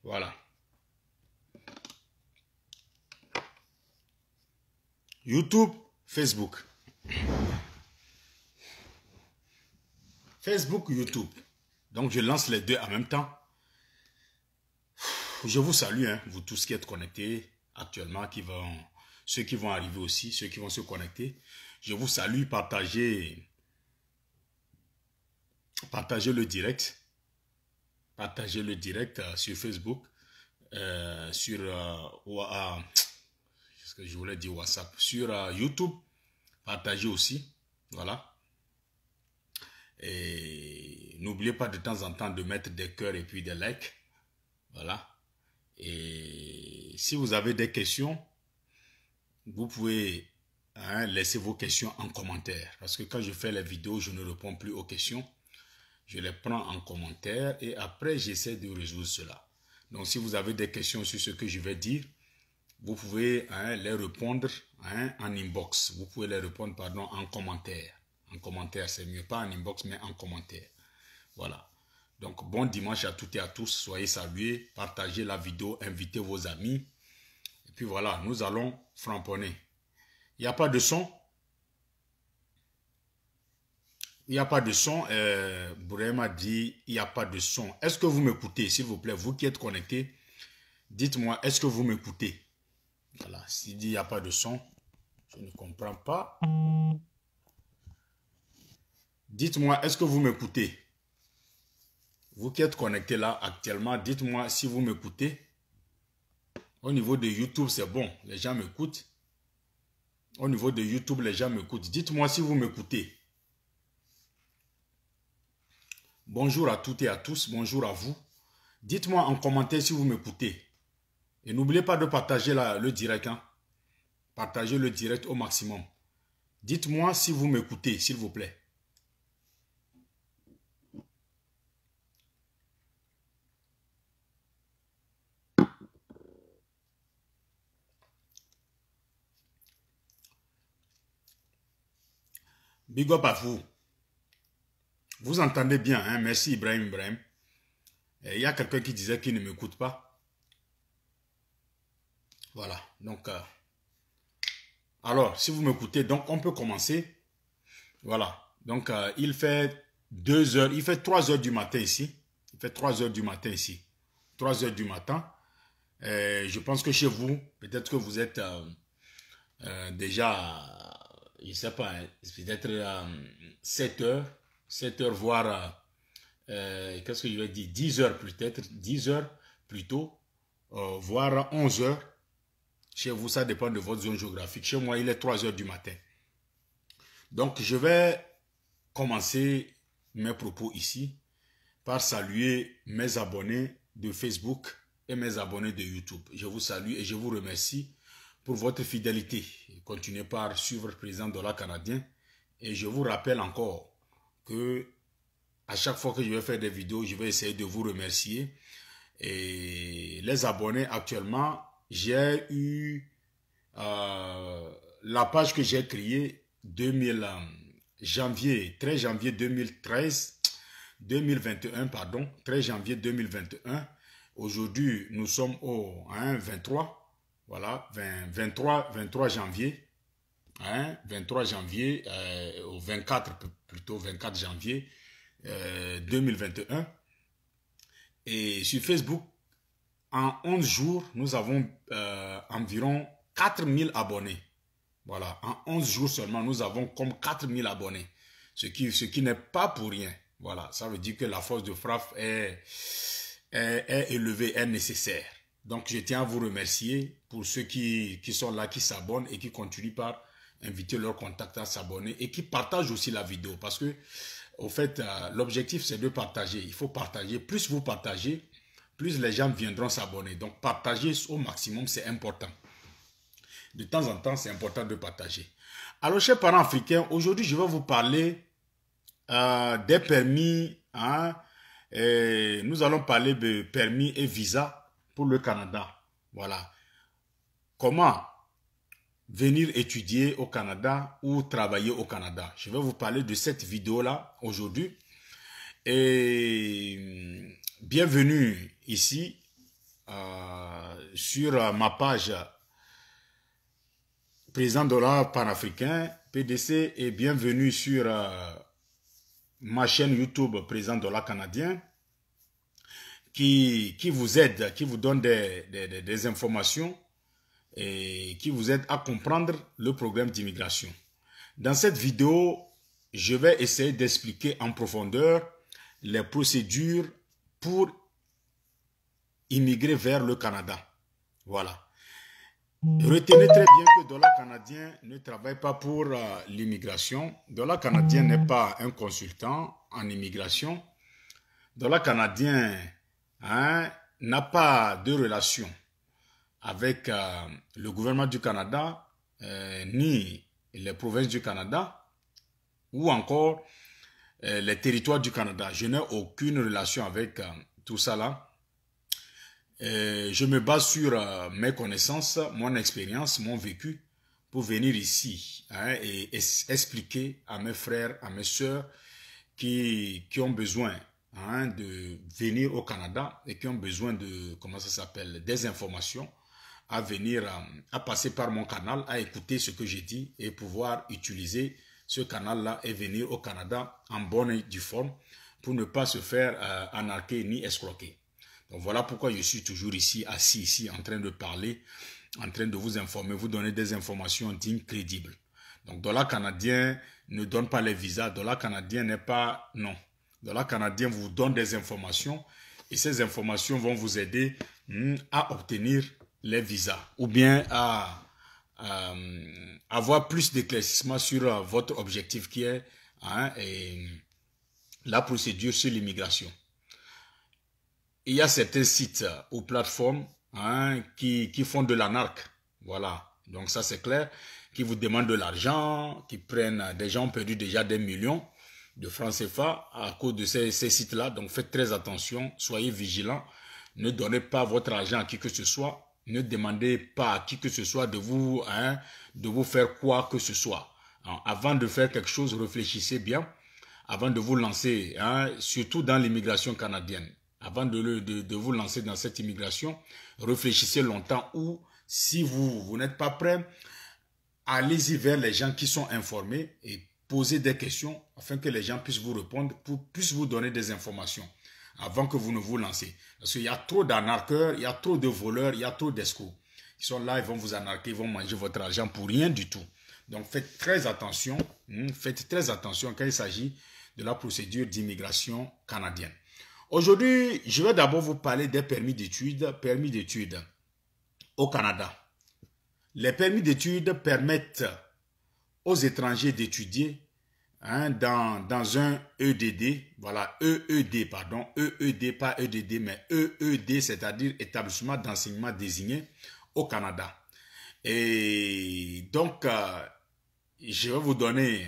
Voilà. YouTube, Facebook. Facebook, YouTube. Donc, je lance les deux en même temps. Je vous salue, hein, vous tous qui êtes connectés actuellement, ceux qui vont arriver aussi, ceux qui vont se connecter. Je vous salue, partagez le direct. Partagez le direct sur Facebook, sur ce que je voulais dire WhatsApp, sur YouTube. Partagez aussi, voilà. Et n'oubliez pas de temps en temps de mettre des cœurs et puis des likes, voilà. Et si vous avez des questions, vous pouvez laisser vos questions en commentaire. Parce que quand je fais les vidéos, je ne réponds plus aux questions. Je les prends en commentaire et après, j'essaie de résoudre cela. Donc, si vous avez des questions sur ce que je vais dire, vous pouvez les répondre en inbox. Vous pouvez les répondre, pardon, en commentaire. En commentaire, c'est mieux. Pas en inbox, mais en commentaire. Voilà. Donc, bon dimanche à toutes et à tous. Soyez salués. Partagez la vidéo. Invitez vos amis. Et puis voilà, nous allons framponner. Il n'y a pas de son. Il n'y a pas de son. Bourem a dit, il n'y a pas de son. Est-ce que vous m'écoutez, s'il vous plaît, vous qui êtes connectés, dites-moi, est-ce que vous m'écoutez? Voilà, s'il dit il n'y a pas de son, je ne comprends pas. Dites-moi, est-ce que vous m'écoutez? Vous qui êtes connectés là actuellement, dites-moi si vous m'écoutez. Au niveau de YouTube, c'est bon, les gens m'écoutent. Au niveau de YouTube, les gens m'écoutent. Dites-moi si vous m'écoutez. Bonjour à toutes et à tous, bonjour à vous. Dites-moi en commentaire si vous m'écoutez. Et n'oubliez pas de partager le direct. Partagez le direct au maximum. Dites-moi si vous m'écoutez, s'il vous plaît. Big up à vous. Vous entendez bien, hein? Merci Ibrahim. Il y a quelqu'un qui disait qu'il ne m'écoute pas. Voilà, donc... alors, si vous m'écoutez, donc on peut commencer. Voilà, donc il fait 2 heures, il fait 3 heures du matin ici. Il fait 3 heures du matin ici. 3 heures du matin. Je pense que chez vous, peut-être que vous êtes déjà, je ne sais pas, peut-être 7 heures, voire, qu'est-ce que je vais dire, 10 heures peut-être, 10 heures plutôt, voire 11 heures. Chez vous, ça dépend de votre zone géographique. Chez moi, il est 3 heures du matin. Donc, je vais commencer mes propos ici par saluer mes abonnés de Facebook et mes abonnés de YouTube. Je vous salue et je vous remercie pour votre fidélité. Continuez par suivre le président Dollar Canadien. Et je vous rappelle encore que à chaque fois que je vais faire des vidéos, je vais essayer de vous remercier. Et les abonnés actuellement, j'ai eu la page que j'ai créée 13 janvier 2021, pardon, 13 janvier 2021. Aujourd'hui, nous sommes au 23, voilà, 23 janvier, 23 janvier, au 24, plutôt 24 janvier 2021. Et sur Facebook, en 11 jours, nous avons environ 4000 abonnés. Voilà, en 11 jours seulement, nous avons comme 4000 abonnés. Ce qui n'est pas pour rien. Voilà, ça veut dire que la force de frappe est élevée, est nécessaire. Donc, je tiens à vous remercier pour ceux qui sont là, qui s'abonnent et qui continuent par inviter leurs contacts à s'abonner et qui partagent aussi la vidéo. Parce que, au fait, l'objectif, c'est de partager. Il faut partager. Plus vous partagez, plus les gens viendront s'abonner. Donc, partager au maximum, c'est important. De temps en temps, c'est important de partager. Alors, chers parents africains, aujourd'hui, je vais vous parler des permis. Nous allons parler de permis et visa pour le Canada. Voilà. Comment venir étudier au Canada ou travailler au Canada. Je vais vous parler de cette vidéo-là aujourd'hui. Et bienvenue ici sur ma page Président dollar panafricain, PDC, et bienvenue sur ma chaîne YouTube Président dollar canadien qui vous aide, qui vous donne des informations et qui vous aide à comprendre le programme d'immigration. Dans cette vidéo, je vais essayer d'expliquer en profondeur les procédures pour immigrer vers le Canada. Voilà. Retenez très bien que Dollar Canadien ne travaille pas pour l'immigration. Dollar Canadien n'est pas un consultant en immigration. Dollar Canadien n'a pas de relation avec le gouvernement du Canada, ni les provinces du Canada, ou encore les territoires du Canada. Je n'ai aucune relation avec tout ça là. Je me base sur mes connaissances, mon expérience, mon vécu pour venir ici et expliquer à mes frères, à mes soeurs qui ont besoin de venir au Canada et qui ont besoin de, comment ça s'appelle, des informations, à venir, à passer par mon canal, à écouter ce que j'ai dit et pouvoir utiliser ce canal-là et venir au Canada en bonne et due forme pour ne pas se faire arnaquer ni escroquer. Donc voilà pourquoi je suis toujours ici, assis ici, en train de parler, en train de vous informer, vous donner des informations dignes, crédibles. Donc Dollar Canadien ne donne pas les visas, Dollar Canadien n'est pas, non. Dollar Canadien vous donne des informations et ces informations vont vous aider à obtenir les visas ou bien à avoir plus d'éclaircissement sur votre objectif qui est et la procédure sur l'immigration. Il y a certains sites ou plateformes qui font de l'arnaque. Voilà, donc ça c'est clair, qui vous demandent de l'argent, qui prennent, des gens ont perdu déjà des millions de francs CFA à cause de ces sites-là. Donc faites très attention, soyez vigilants, ne donnez pas votre argent à qui que ce soit, ne demandez pas à qui que ce soit de vous faire quoi que ce soit. Avant de faire quelque chose, réfléchissez bien, avant de vous lancer, surtout dans l'immigration canadienne. Avant de vous lancer dans cette immigration, réfléchissez longtemps ou si vous n'êtes pas prêt, allez-y vers les gens qui sont informés et posez des questions afin que les gens puissent vous répondre, puissent vous donner des informations avant que vous ne vous lancez. Parce qu'il y a trop d'arnaqueurs, il y a trop de voleurs, il y a trop d'escrocs. Ils sont là, ils vont vous arnaquer, ils vont manger votre argent pour rien du tout. Donc faites très attention quand il s'agit de la procédure d'immigration canadienne. Aujourd'hui, je vais d'abord vous parler des permis d'études au Canada. Les permis d'études permettent aux étrangers d'étudier dans un EDD, voilà, EED, pardon, EED, pas EDD, mais EED, c'est-à-dire établissement d'enseignement désigné au Canada. Et donc, je vais vous donner,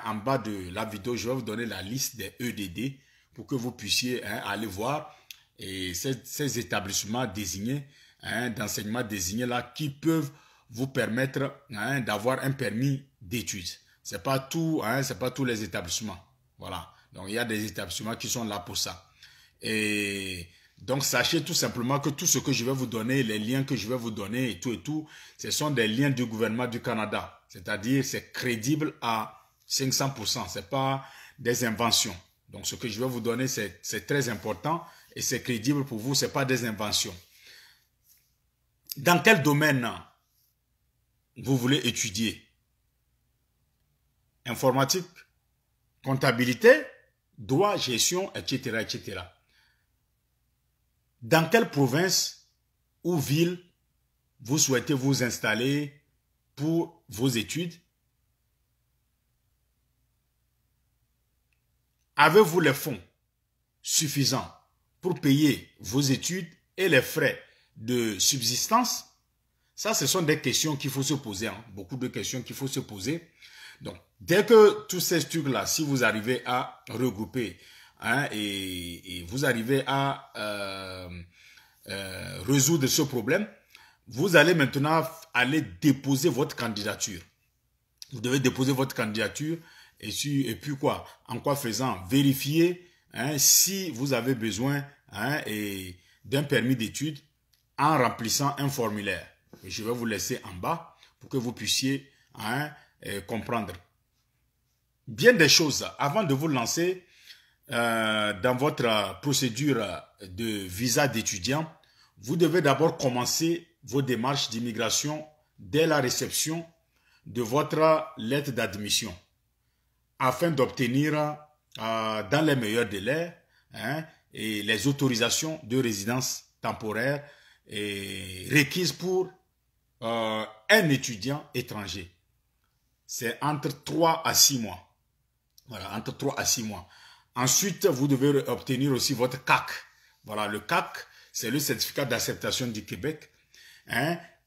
en bas de la vidéo, je vais vous donner la liste des EDD pour que vous puissiez aller voir et ces établissements désignés, d'enseignement désignés là, qui peuvent vous permettre d'avoir un permis d'études. C'est pas tout, c'est pas tous les établissements. Voilà. Donc il y a des établissements qui sont là pour ça. Et donc sachez tout simplement que tout ce que je vais vous donner, les liens que je vais vous donner et tout, ce sont des liens du gouvernement du Canada. C'est-à-dire c'est crédible à 500%. C'est pas des inventions. Donc, ce que je vais vous donner, c'est très important et c'est crédible pour vous, ce n'est pas des inventions. Dans quel domaine vous voulez étudier? Informatique, comptabilité, droit, gestion, etc., etc. Dans quelle province ou ville vous souhaitez vous installer pour vos études? Avez-vous les fonds suffisants pour payer vos études et les frais de subsistance? Ça, ce sont des questions qu'il faut se poser. Beaucoup de questions qu'il faut se poser. Donc, dès que tous ces trucs-là, si vous arrivez à regrouper et vous arrivez à résoudre ce problème, vous allez maintenant aller déposer votre candidature. Vous devez déposer votre candidature et puis quoi? En quoi faisant? Vérifier si vous avez besoin d'un permis d'études en remplissant un formulaire. Et je vais vous laisser en bas pour que vous puissiez comprendre. Bien des choses, avant de vous lancer dans votre procédure de visa d'étudiant, vous devez d'abord commencer vos démarches d'immigration dès la réception de votre lettre d'admission afin d'obtenir dans les meilleurs délais et les autorisations de résidence temporaire requises pour un étudiant étranger. C'est entre 3 à 6 mois. Voilà, entre 3 à 6 mois. Ensuite, vous devez obtenir aussi votre CAC. Voilà, le CAC, c'est le certificat d'acceptation du Québec,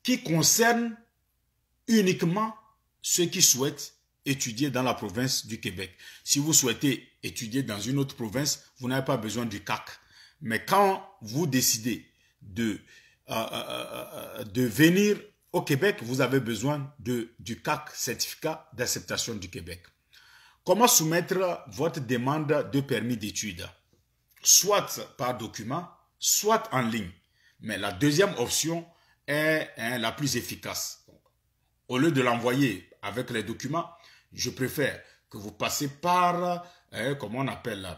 qui concerne uniquement ceux qui souhaitent étudier dans la province du Québec. Si vous souhaitez étudier dans une autre province, vous n'avez pas besoin du CAC. Mais quand vous décidez de venir au Québec, vous avez besoin du CAC, certificat d'acceptation du Québec. Comment soumettre votre demande de permis d'études? Soit par document, soit en ligne. Mais la deuxième option est la plus efficace. Au lieu de l'envoyer avec les documents, je préfère que vous passez par, comment on appelle,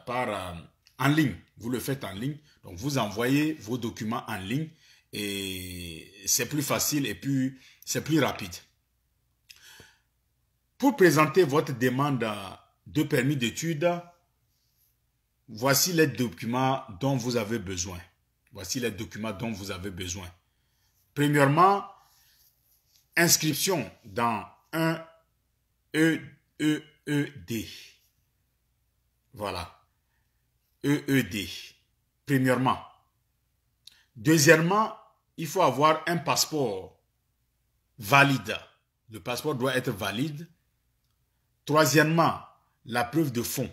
en ligne. Vous le faites en ligne. Donc, vous envoyez vos documents en ligne et c'est plus facile et puis c'est plus rapide. Pour présenter votre demande de permis d'études, voici les documents dont vous avez besoin. Voici les documents dont vous avez besoin. Premièrement, inscription dans un EED. Voilà. EED. Premièrement. Deuxièmement, il faut avoir un passeport valide. Le passeport doit être valide. Troisièmement, la preuve de fonds.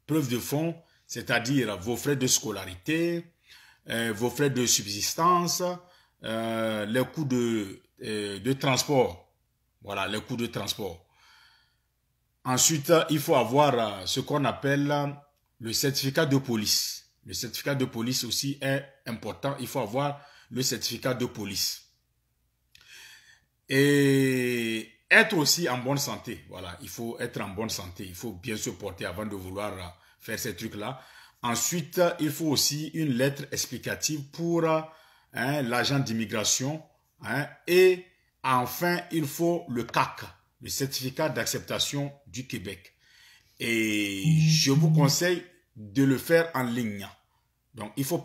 Preuve de fonds, c'est-à-dire vos frais de scolarité, vos frais de subsistance, les coûts de transport. Voilà, les coûts de transport. Ensuite, il faut avoir ce qu'on appelle le certificat de police. Le certificat de police aussi est important. Il faut avoir le certificat de police. Et être aussi en bonne santé. Voilà, il faut être en bonne santé. Il faut bien se porter avant de vouloir faire ces trucs-là. Ensuite, il faut aussi une lettre explicative pour l'agent d'immigration. Et enfin, il faut le CAC, le certificat d'acceptation du Québec. Et je vous conseille de le faire en ligne. Donc, il faut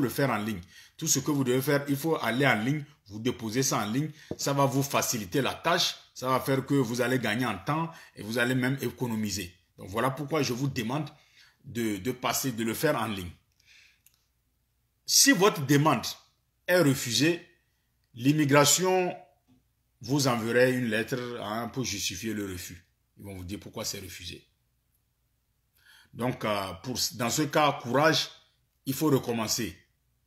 le faire en ligne. Tout ce que vous devez faire, il faut aller en ligne, vous déposez ça en ligne. Ça va vous faciliter la tâche. Ça va faire que vous allez gagner en temps et vous allez même économiser. Donc, voilà pourquoi je vous demande de le faire en ligne. Si votre demande est refusée, l'immigration vous enverrait une lettre pour justifier le refus. Ils vont vous dire pourquoi c'est refusé. Donc, dans ce cas, courage, il faut recommencer.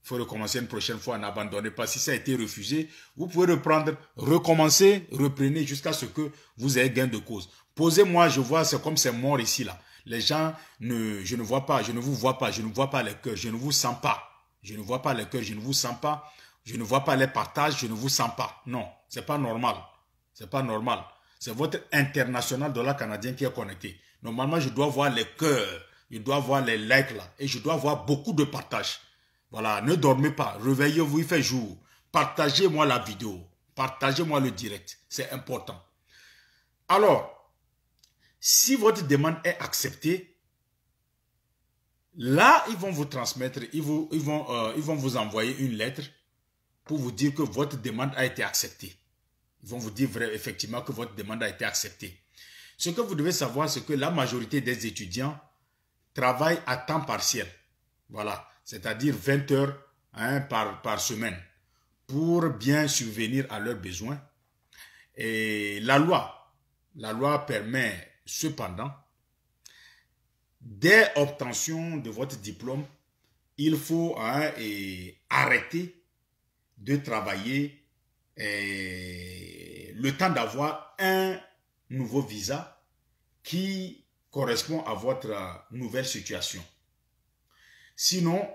Il faut recommencer une prochaine fois, n'abandonnez pas. Si ça a été refusé, vous pouvez reprendre, recommencer, reprenez jusqu'à ce que vous ayez gain de cause. Posez-moi, je vois, c'est comme c'est mort ici, là. Les gens, je ne vois pas, je ne vous vois pas, je ne vois pas les cœurs, je ne vous sens pas. Je ne vois pas les cœurs, je ne vous sens pas. Je ne vois pas les partages, je ne vous sens pas. Non, c'est pas normal. C'est pas normal. C'est votre international dollar canadien qui est connecté. Normalement, je dois voir les cœurs, je dois voir les likes là, et je dois voir beaucoup de partages. Voilà, ne dormez pas, réveillez-vous, il fait jour. Partagez-moi la vidéo, partagez-moi le direct, c'est important. Alors, si votre demande est acceptée, là, ils vont vous transmettre, ils vont vous envoyer une lettre pour vous dire que votre demande a été acceptée. Ils vont vous dire effectivement que votre demande a été acceptée. Ce que vous devez savoir, c'est que la majorité des étudiants travaillent à temps partiel. Voilà, c'est-à-dire 20 heures par semaine pour bien subvenir à leurs besoins. Et la loi permet cependant, dès obtention de votre diplôme, il faut arrêter de travailler le temps d'avoir un nouveau visa qui correspond à votre nouvelle situation. Sinon,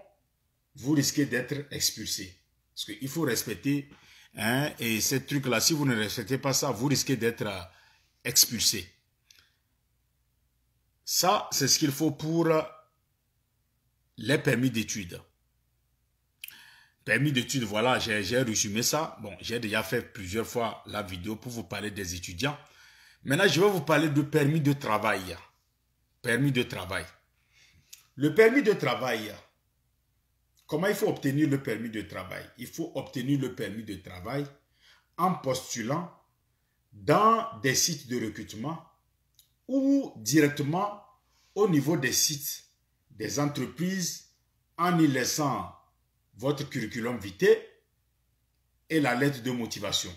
vous risquez d'être expulsé. Parce qu'il faut respecter, hein, et ces trucs-là, si vous ne respectez pas ça, vous risquez d'être expulsé. Ça, c'est ce qu'il faut pour les permis d'études. Permis d'études, voilà, j'ai résumé ça. Bon, j'ai déjà fait plusieurs fois la vidéo pour vous parler des étudiants. Maintenant, je vais vous parler de permis de travail. Permis de travail. Le permis de travail, comment il faut obtenir le permis de travail? Il faut obtenir le permis de travail en postulant dans des sites de recrutement ou directement au niveau des sites des entreprises en y laissant votre curriculum vitae et la lettre de motivation.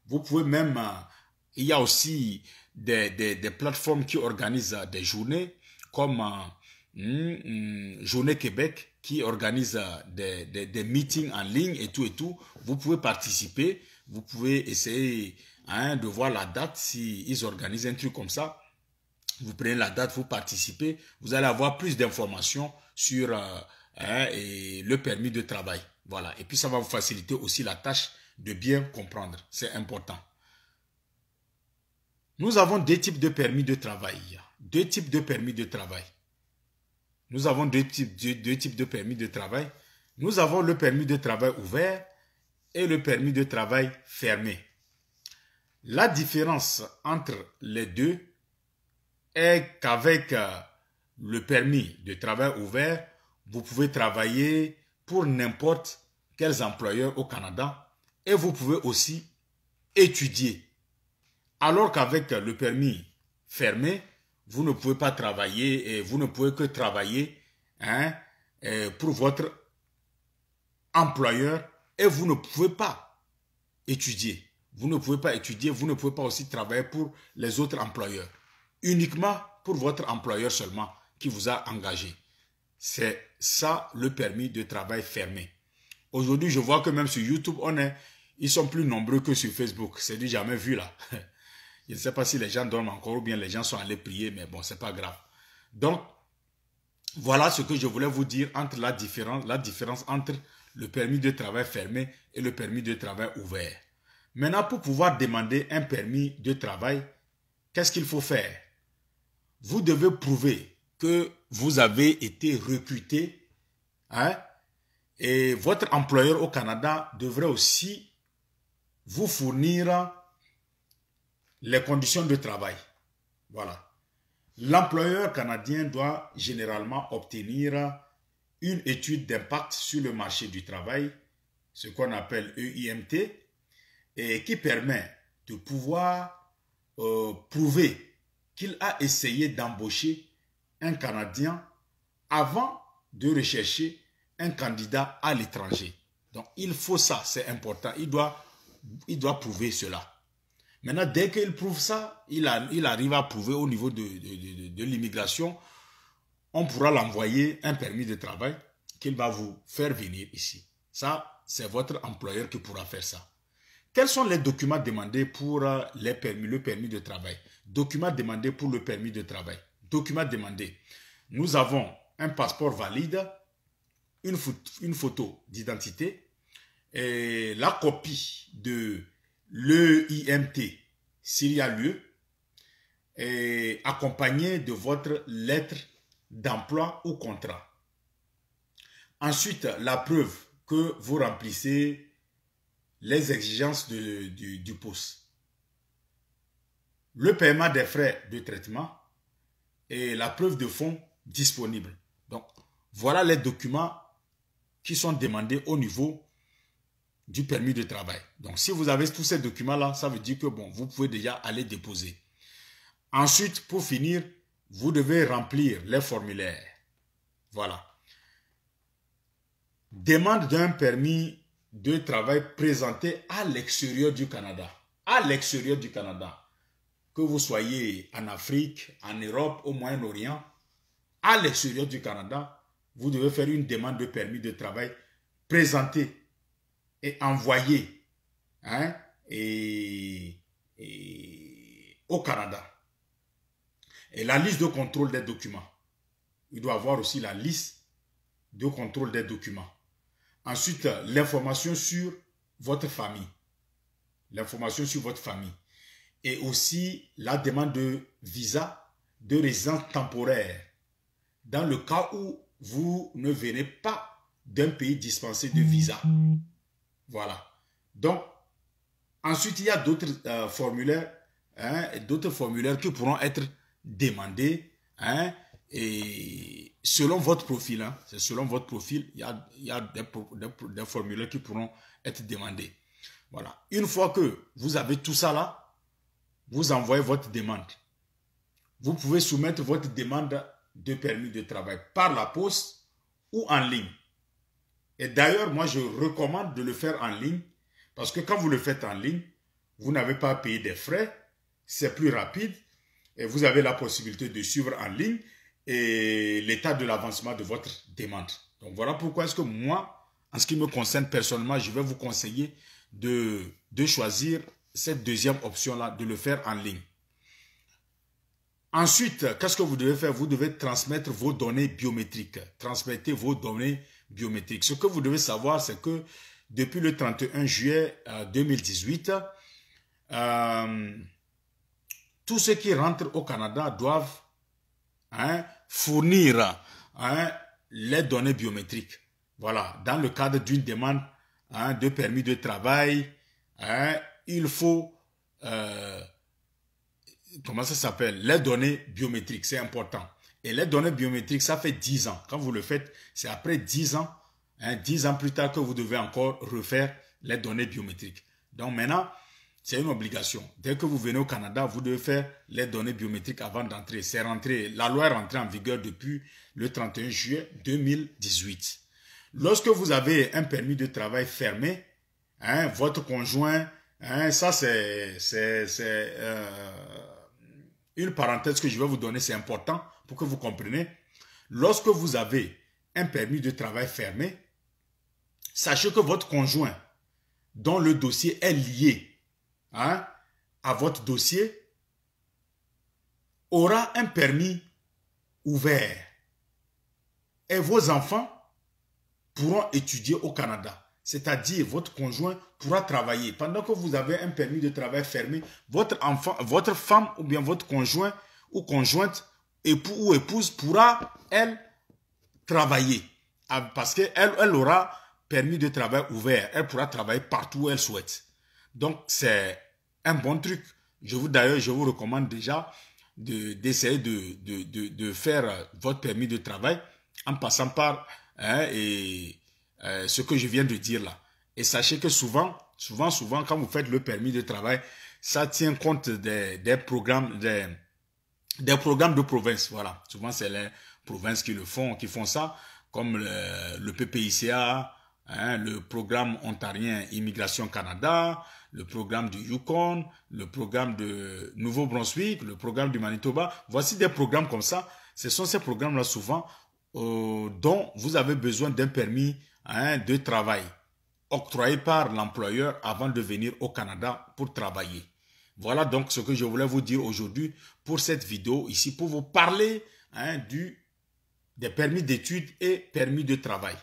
Vous pouvez même, il y a aussi des plateformes qui organisent des journées comme Journée Québec qui organise des meetings en ligne et tout. Vous pouvez participer, vous pouvez essayer de voir la date s'ils organisent un truc comme ça. Vous prenez la date, vous participez, vous allez avoir plus d'informations sur le permis de travail. Voilà. Et puis ça va vous faciliter aussi la tâche de bien comprendre. C'est important. Nous avons deux types de permis de travail. Deux types de permis de travail. Nous avons deux types de permis de travail. Nous avons le permis de travail ouvert et le permis de travail fermé. La différence entre les deux est qu'avec le permis de travail ouvert, vous pouvez travailler pour n'importe quels employeurs au Canada et vous pouvez aussi étudier. Alors qu'avec le permis fermé, vous ne pouvez pas travailler et vous ne pouvez que travailler pour votre employeur et vous ne pouvez pas étudier. Vous ne pouvez pas étudier, vous ne pouvez pas aussi travailler pour les autres employeurs. Uniquement pour votre employeur seulement qui vous a engagé. C'est ça le permis de travail fermé. Aujourd'hui, je vois que même sur YouTube, ils sont plus nombreux que sur Facebook. C'est du jamais vu là. Je ne sais pas si les gens dorment encore ou bien les gens sont allés prier, mais bon, c'est pas grave. Donc, voilà ce que je voulais vous dire entre la différence entre le permis de travail fermé et le permis de travail ouvert. Maintenant, pour pouvoir demander un permis de travail, qu'est-ce qu'il faut faire? Vous devez prouver que vous avez été recruté, et votre employeur au Canada devrait aussi vous fournir les conditions de travail. Voilà. L'employeur canadien doit généralement obtenir une étude d'impact sur le marché du travail, ce qu'on appelle EIMT, et qui permet de pouvoir prouver qu'il a essayé d'embaucher un Canadien avant de rechercher un candidat à l'étranger. Donc, il faut ça, c'est important. Il doit prouver cela. Maintenant, dès qu'il prouve ça, il arrive à prouver au niveau de l'immigration, on pourra l'envoyer un permis de travail qu'il va vous faire venir ici. Ça, c'est votre employeur qui pourra faire ça. Quels sont les documents demandés pour le permis de travail? Documents demandés pour le permis de travail. Documents demandés. Nous avons un passeport valide, une photo d'identité, et la copie de l'EIMT, s'il y a lieu, et accompagné de votre lettre d'emploi ou contrat. Ensuite, la preuve que vous remplissez les exigences du poste. Le paiement des frais de traitement et la preuve de fonds disponible. Donc, voilà les documents qui sont demandés au niveau du permis de travail. Donc, si vous avez tous ces documents-là, ça veut dire que bon, vous pouvez déjà aller déposer. Ensuite, pour finir, vous devez remplir les formulaires. Voilà. Demande d'un permis de travail présenté à l'extérieur du Canada. À l'extérieur du Canada. Que vous soyez en Afrique, en Europe, au Moyen-Orient, à l'extérieur du Canada, vous devez faire une demande de permis de travail présentée et envoyée au Canada. Et la liste de contrôle des documents. Il doit avoir aussi la liste de contrôle des documents. Ensuite, l'information sur votre famille. L'information sur votre famille. Et aussi la demande de visa de résidence temporaire. Dans le cas où vous ne venez pas d'un pays dispensé de visa. Voilà. Donc, ensuite, il y a d'autres formulaires, d'autres formulaires qui pourront être demandés, et selon votre profil. C'est selon votre profil, il y a des formulaires qui pourront être demandés. Voilà. Une fois que vous avez tout ça là, vous envoyez votre demande. Vous pouvez soumettre votre demande de permis de travail par la poste ou en ligne. Et d'ailleurs, moi, je recommande de le faire en ligne parce que quand vous le faites en ligne, vous n'avez pas à payer des frais, c'est plus rapide et vous avez la possibilité de suivre en ligne et l'état de l'avancement de votre demande. Donc, voilà pourquoi est-ce que moi, en ce qui me concerne personnellement, je vais vous conseiller de choisir cette deuxième option-là, de le faire en ligne. Ensuite, qu'est-ce que vous devez faire? Vous devez transmettre vos données biométriques. Transmettez vos données biométriques. Ce que vous devez savoir, c'est que depuis le 31 juillet 2018, tous ceux qui rentrent au Canada doivent fournir les données biométriques. Voilà, dans le cadre d'une demande de permis de travail, il faut... comment ça s'appelle? Les données biométriques, c'est important. Et les données biométriques, ça fait 10 ans. Quand vous le faites, c'est après 10 ans, 10 ans plus tard que vous devez encore refaire les données biométriques. Donc maintenant, c'est une obligation. Dès que vous venez au Canada, vous devez faire les données biométriques avant d'entrer. C'est rentré, la loi est rentrée en vigueur depuis le 31 juillet 2018. Lorsque vous avez un permis de travail fermé, votre conjoint, ça c'est une parenthèse que je vais vous donner, c'est important pour que vous compreniez. Lorsque vous avez un permis de travail fermé, sachez que votre conjoint, dont le dossier est lié à votre dossier, aura un permis ouvert. Et vos enfants pourront étudier au Canada. C'est-à-dire, votre conjoint pourra travailler. Pendant que vous avez un permis de travail fermé, votre enfant, votre femme ou bien votre conjoint ou conjointe, époux ou épouse pourra, elle, travailler. Parce qu'elle aura permis de travail ouvert. Elle pourra travailler partout où elle souhaite. Donc, c'est un bon truc. D'ailleurs, je vous recommande déjà d'essayer de faire votre permis de travail en passant par ce que je viens de dire là. Et sachez que souvent, quand vous faites le permis de travail, ça tient compte des programmes de province. Voilà. Souvent, c'est les provinces qui font ça, comme le PPICA, le programme ontarien Immigration Canada, le programme du Yukon, le programme de Nouveau-Brunswick, le programme du Manitoba. Voici des programmes comme ça. Ce sont ces programmes-là souvent dont vous avez besoin d'un permis de travail octroyé par l'employeur avant de venir au Canada pour travailler. Voilà donc ce que je voulais vous dire aujourd'hui pour cette vidéo ici, pour vous parler des permis d'études et permis de travail.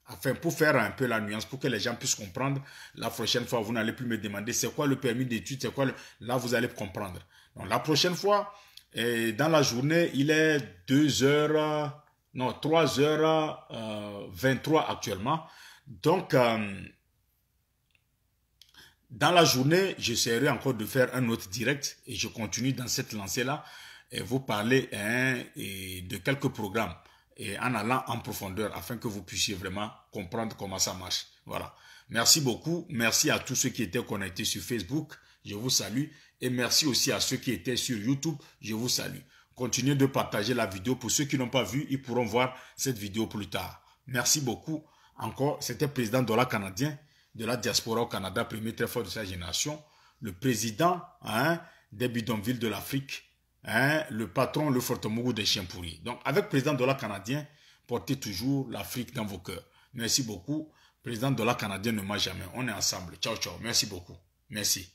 Enfin, pour faire un peu la nuance, pour que les gens puissent comprendre, la prochaine fois, vous n'allez plus me demander c'est quoi le permis d'études, c'est quoi là, vous allez comprendre. Donc, la prochaine fois, dans la journée, il est 3h23 actuellement. Donc, dans la journée, j'essaierai encore de faire un autre direct et je continue dans cette lancée-là et vous parler de quelques programmes et en allant en profondeur afin que vous puissiez vraiment comprendre comment ça marche. Voilà. Merci beaucoup. Merci à tous ceux qui étaient connectés sur Facebook. Je vous salue. Et merci aussi à ceux qui étaient sur YouTube. Je vous salue. Continuez de partager la vidéo. Pour ceux qui n'ont pas vu, ils pourront voir cette vidéo plus tard. Merci beaucoup. Encore, c'était le président Dola canadien de la diaspora au Canada, premier très fort de sa génération. Le président des bidonvilles de l'Afrique. Le patron, le Fortemougou des chiens pourris. Donc, avec président Dola canadien, portez toujours l'Afrique dans vos cœurs. Merci beaucoup. Président Dola canadien ne m'a jamais. On est ensemble. Ciao, ciao. Merci beaucoup. Merci.